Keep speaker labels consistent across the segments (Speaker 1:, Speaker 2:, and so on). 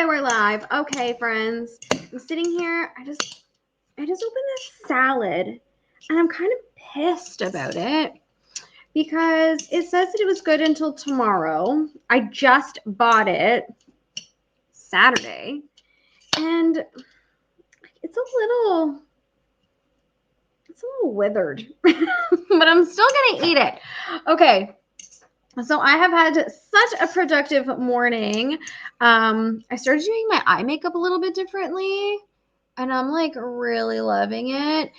Speaker 1: we're live. Okay, friends. I'm sitting here. I just opened this salad and I'm kind of pissed about it because it says that it was good until tomorrow. I just bought it Saturday and it's a little withered, but I'm still gonna eat it. Okay. So I have had such a productive morning. I started doing my eye makeup a little bit differently, and I'm like really loving it.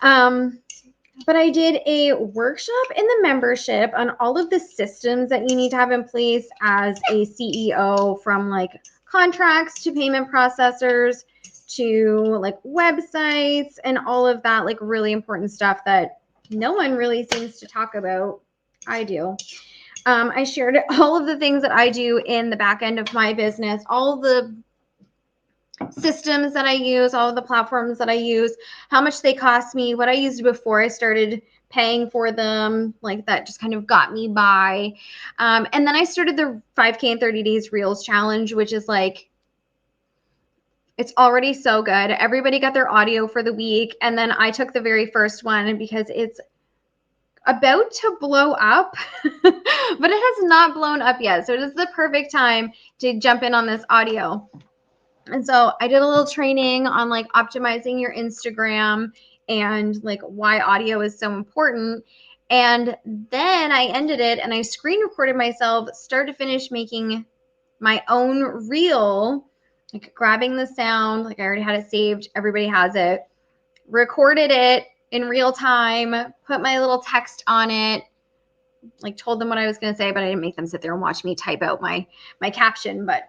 Speaker 1: But I did a workshop in the membership on all of the systems that you need to have in place as a CEO, from like contracts to payment processors to like websites and all of that, like really important stuff that no one really seems to talk about. I do. I shared all of the things that I do in the back end of my business, all the systems that I use, all of the platforms that I use, how much they cost me, what I used before I started paying for them, like that just kind of got me by. And then I started the 5K in 30 days Reels challenge, which is like, it's already so good. Everybody got their audio for the week. And then I took the very first one because it's about to blow up, but it has not blown up yet. So it is the perfect time to jump in on this audio. And so I did a little training on like optimizing your Instagram and like why audio is so important. And then I ended it and I screen recorded myself start to finish making my own reel, like grabbing the sound, like I already had it saved. Everybody has it. Recorded it in real time, put my little text on it, like told them what I was going to say, but I didn't make them sit there and watch me type out my caption. But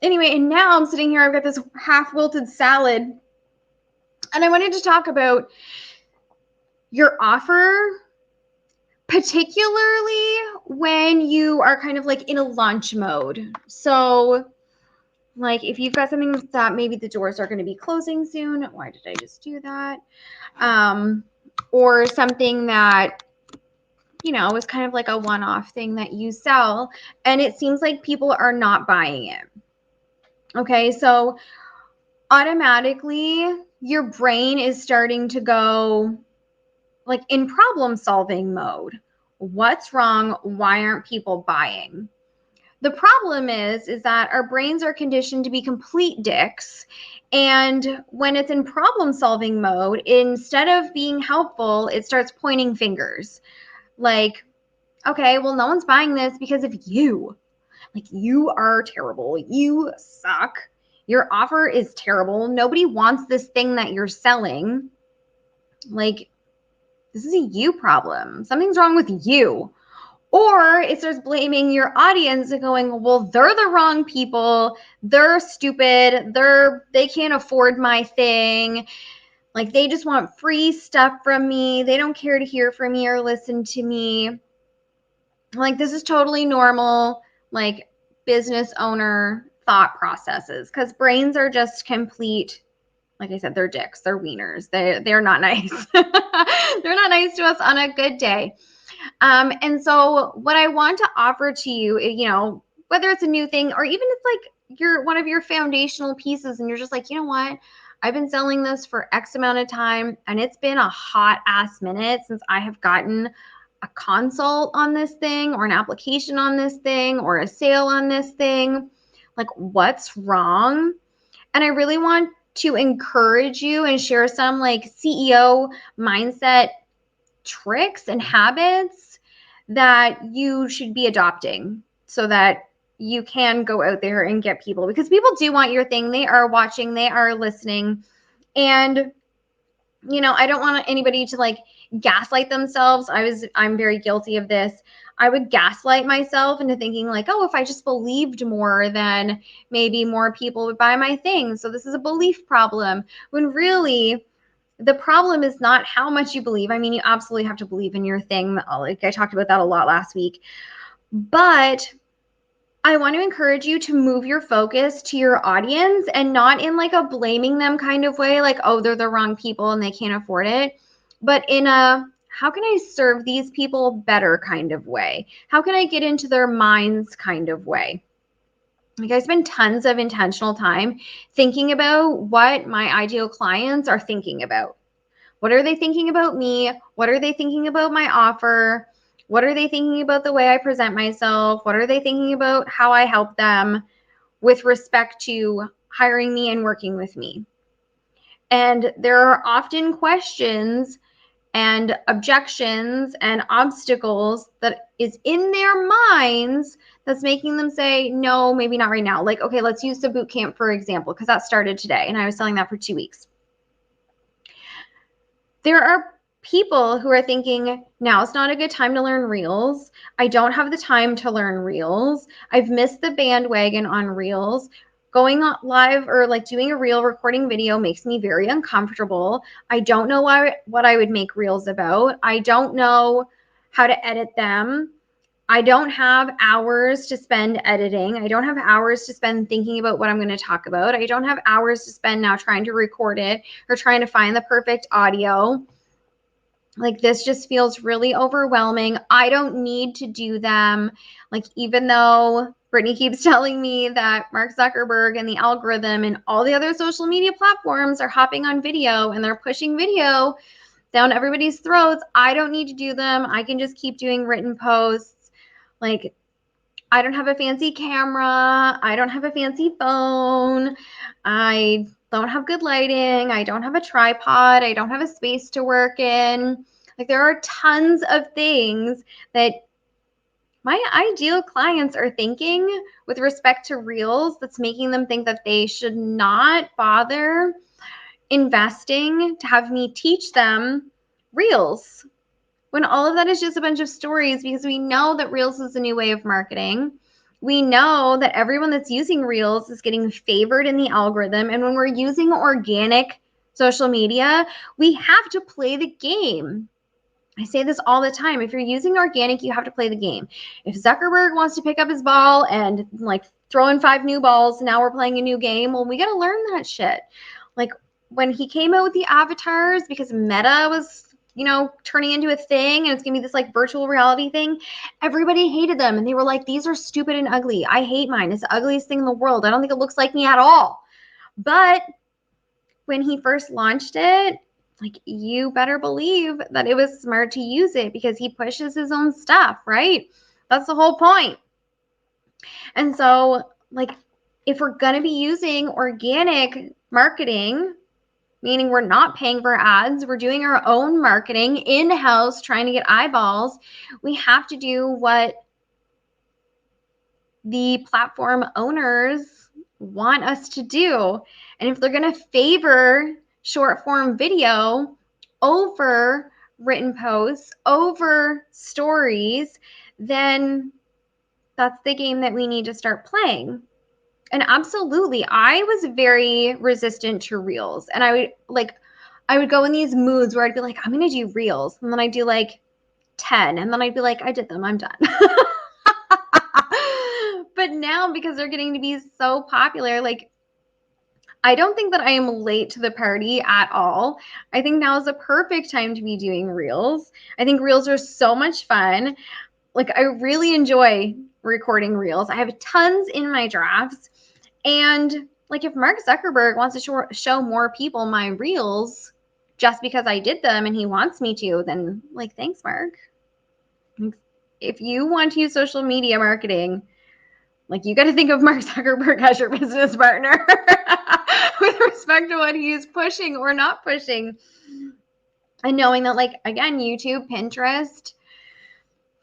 Speaker 1: anyway, and now I'm sitting here, I've got this half wilted salad, and I wanted to talk about your offer, particularly when you are kind of like in a launch mode. So like if you've got something that maybe the doors are going to be closing soon, why did I just do that? Or something that, you know, is kind of like a one-off thing that you sell and it seems like people are not buying it. Okay, so automatically your brain is starting to go like in problem solving mode. What's wrong? Why aren't people buying? The problem is that our brains are conditioned to be complete dicks. And when it's in problem solving mode, instead of being helpful, it starts pointing fingers. Like, okay, well, no one's buying this because of you. Like, you are terrible. You suck. Your offer is terrible. Nobody wants this thing that you're selling. Like, this is a you problem. Something's wrong with you. Or it starts blaming your audience and going, well, they're the wrong people. They're stupid. They can't afford my thing. Like, they just want free stuff from me. They don't care to hear from me or listen to me. Like, this is totally normal, like, business owner thought processes, because brains are just complete, like I said, they're dicks, they're wieners. They're not nice. They're not nice to us on a good day. And so what I want to offer to you, you know, whether it's a new thing or even it's like you're one of your foundational pieces and you're just like, you know what? I've been selling this for X amount of time and it's been a hot ass minute since I have gotten a consult on this thing or an application on this thing or a sale on this thing. Like, what's wrong? And I really want to encourage you and share some like CEO mindset tricks and habits that you should be adopting so that you can go out there and get people, because people do want your thing. They are watching, they are listening. And, you know, I don't want anybody to like gaslight themselves. I'm very guilty of this. I would gaslight myself into thinking like, oh, if I just believed more, then maybe more people would buy my thing. So this is a belief problem, when really the problem is not how much you believe. I mean, you absolutely have to believe in your thing. Like I talked about that a lot last week. But I want to encourage you to move your focus to your audience and not in like a blaming them kind of way, like, oh, they're the wrong people and they can't afford it, but in a how can I serve these people better kind of way? How can I get into their minds kind of way? Like, I spend tons of intentional time thinking about what my ideal clients are thinking about. What are they thinking about me? What are they thinking about my offer? What are they thinking about the way I present myself? What are they thinking about how I help them with respect to hiring me and working with me? And there are often questions and objections and obstacles that is in their minds that's making them say, no, maybe not right now. Like, okay, let's use the boot camp for example, because that started today and I was selling that for 2 weeks. There are people who are thinking, now it's not a good time to learn Reels. I don't have the time to learn Reels. I've missed the bandwagon on Reels. Going live or like doing a reel recording video makes me very uncomfortable. I don't know what I would make reels about. I don't know how to edit them. I don't have hours to spend editing. I don't have hours to spend thinking about what I'm going to talk about. I don't have hours to spend now trying to record it or trying to find the perfect audio. Like, this just feels really overwhelming. I don't need to do them. Like, even though Brittany keeps telling me that Mark Zuckerberg and the algorithm and all the other social media platforms are hopping on video and they're pushing video down everybody's throats, I don't need to do them. I can just keep doing written posts. Like, I don't have a fancy camera. I don't have a fancy phone. I don't have good lighting. I don't have a tripod. I don't have a space to work in. Like, there are tons of things that my ideal clients are thinking with respect to Reels that's making them think that they should not bother investing to have me teach them Reels, when all of that is just a bunch of stories, because we know that Reels is a new way of marketing. We know that everyone that's using Reels is getting favored in the algorithm. And when we're using organic social media, we have to play the game. I say this all the time. If you're using organic, you have to play the game. If Zuckerberg wants to pick up his ball and like throw in 5 new balls, now we're playing a new game. Well, we got to learn that shit. Like, when he came out with the avatars, because Meta was, turning into a thing and it's gonna be this like virtual reality thing, everybody hated them and they were like, these are stupid and ugly. I hate mine. It's the ugliest thing in the world. I don't think it looks like me at all. But when he first launched it, like, you better believe that it was smart to use it because he pushes his own stuff, right? That's the whole point. And so, like, if we're going to be using organic marketing, meaning we're not paying for ads, we're doing our own marketing in-house, trying to get eyeballs, we have to do what the platform owners want us to do. And if they're going to favor short form video over written posts, over stories, then that's the game that we need to start playing. And absolutely, I was very resistant to reels. And I would go in these moods where I'd be like, I'm going to do reels. And then I'd do like 10. And then I'd be like, I did them. I'm done. But now, because they're getting to be so popular, like, I don't think that I am late to the party at all. I think now is the perfect time to be doing reels. I think reels are so much fun. Like, I really enjoy recording reels. I have tons in my drafts. And like, if Mark Zuckerberg wants to show more people my reels just because I did them and he wants me to, then like, thanks, Mark. If you want to use social media marketing, like, you got to think of Mark Zuckerberg as your business partner with respect to what he is pushing or not pushing. And knowing that, like, again, YouTube, Pinterest,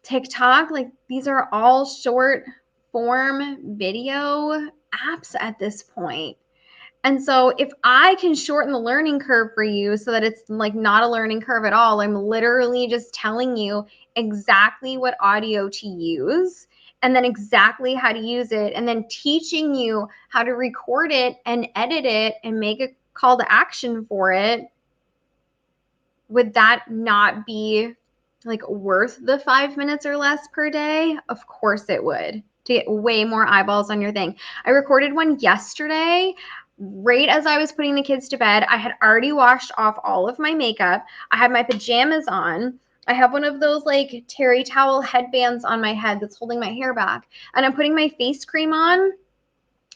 Speaker 1: TikTok, like, these are all short form video apps at this point. And so if I can shorten the learning curve for you so that it's like not a learning curve at all, I'm literally just telling you exactly what audio to use and then exactly how to use it, and then teaching you how to record it and edit it and make a call to action for it. Would that not be like worth the 5 minutes or less per day? Of course it would, to get way more eyeballs on your thing. I recorded one yesterday, right as I was putting the kids to bed. I had already washed off all of my makeup. I had my pajamas on. I have one of those like terry towel headbands on my head that's holding my hair back. And I'm putting my face cream on.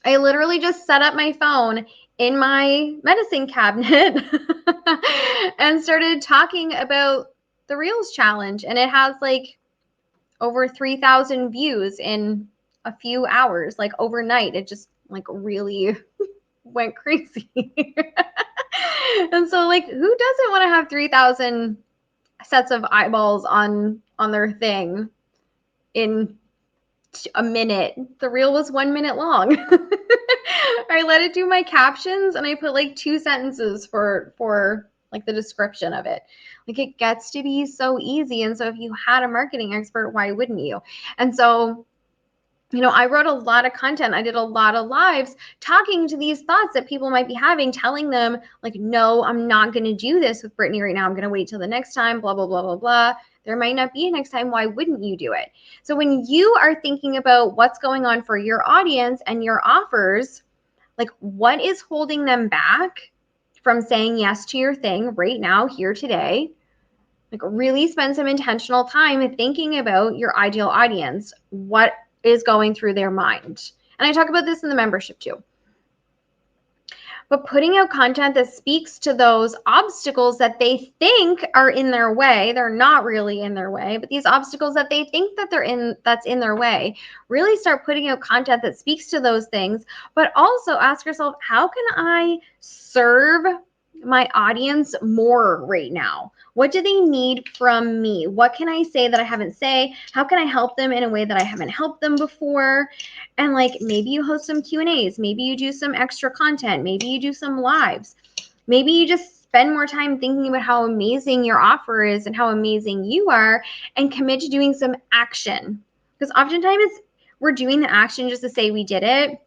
Speaker 1: I literally just set up my phone in my medicine cabinet and started talking about the Reels challenge. And it has like over 3,000 views in a few hours, like overnight. It just like really went crazy. And so like, who doesn't want to have 3,000 sets of eyeballs on their thing in a minute? The reel was 1 minute long. I let it do my captions and I put like 2 sentences for like the description of it. Like, it gets to be so easy. And so if you had a marketing expert, why wouldn't you? And so, you know, I wrote a lot of content. I did a lot of lives talking to these thoughts that people might be having, telling them like, no, I'm not going to do this with Brittany right now. I'm going to wait till the next time, blah, blah, blah, blah, blah. There might not be a next time. Why wouldn't you do it? So when you are thinking about what's going on for your audience and your offers, like, what is holding them back from saying yes to your thing right now, here today? Like, really spend some intentional time thinking about your ideal audience. What is going through their mind? And I talk about this in the membership too. But putting out content that speaks to those obstacles that they think are in their way, they're not really in their way, but these obstacles that they think that that's in their way, really start putting out content that speaks to those things. But also ask yourself, how can I serve my audience more right now? What do they need from me? What can I say that I haven't said? How can I help them in a way that I haven't helped them before? And like, maybe you host some Q&As, maybe you do some extra content, maybe you do some lives, maybe you just spend more time thinking about how amazing your offer is and how amazing you are, and commit to doing some action. Because oftentimes we're doing the action just to say we did it,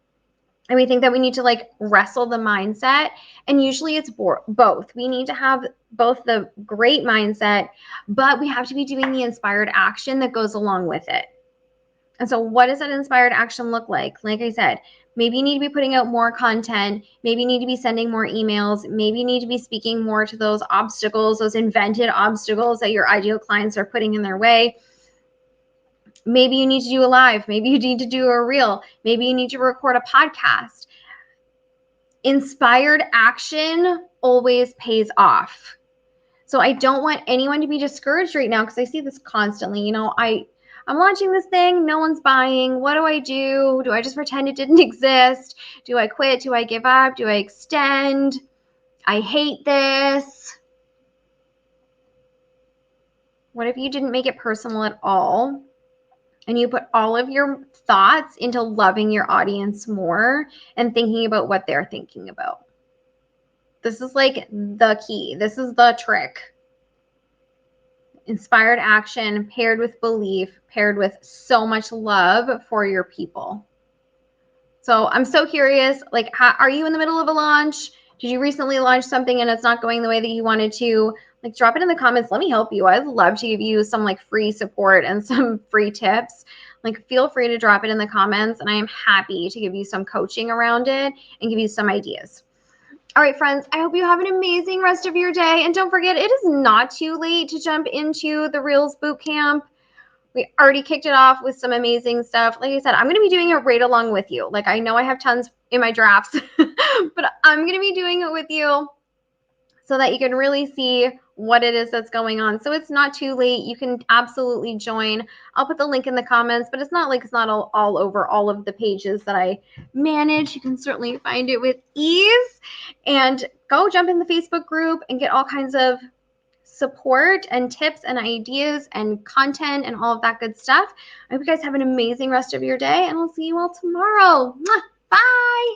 Speaker 1: and we think that we need to like wrestle the mindset. And usually it's both. We need to have both the great mindset, but we have to be doing the inspired action that goes along with it. And so what does that inspired action look like? Like I said, maybe you need to be putting out more content. Maybe you need to be sending more emails. Maybe you need to be speaking more to those obstacles, those invented obstacles that your ideal clients are putting in their way. Maybe you need to do a live. Maybe you need to do a reel. Maybe you need to record a podcast. Inspired action always pays off. So I don't want anyone to be discouraged right now, because I see this constantly. You know, I'm launching this thing, no one's buying. What do I do? Do I just pretend it didn't exist? Do I quit? Do I give up? Do I extend? I hate this. What if you didn't make it personal at all, and you put all of your thoughts into loving your audience more and thinking about what they're thinking about? This is like the key. This is the trick. Inspired action paired with belief, paired with so much love for your people. So I'm so curious, like, are you in the middle of a launch? Did you recently launch something and it's not going the way that you wanted to? Like, drop it in the comments. Let me help you. I'd love to give you some like free support and some free tips. Like, feel free to drop it in the comments, and I am happy to give you some coaching around it and give you some ideas. All right, friends, I hope you have an amazing rest of your day. And don't forget, it is not too late to jump into the Reels Bootcamp. We already kicked it off with some amazing stuff. Like I said, I'm going to be doing it right along with you. Like, I know I have tons in my drafts, but I'm going to be doing it with you so that you can really see what it is that's going on. So it's not too late. You can absolutely join. I'll put the link in the comments, but it's not like it's not all over all of the pages that I manage. You can certainly find it with ease. And go jump in the Facebook group and get all kinds of support and tips and ideas and content and all of that good stuff. I hope you guys have an amazing rest of your day, and I'll see you all tomorrow. Bye.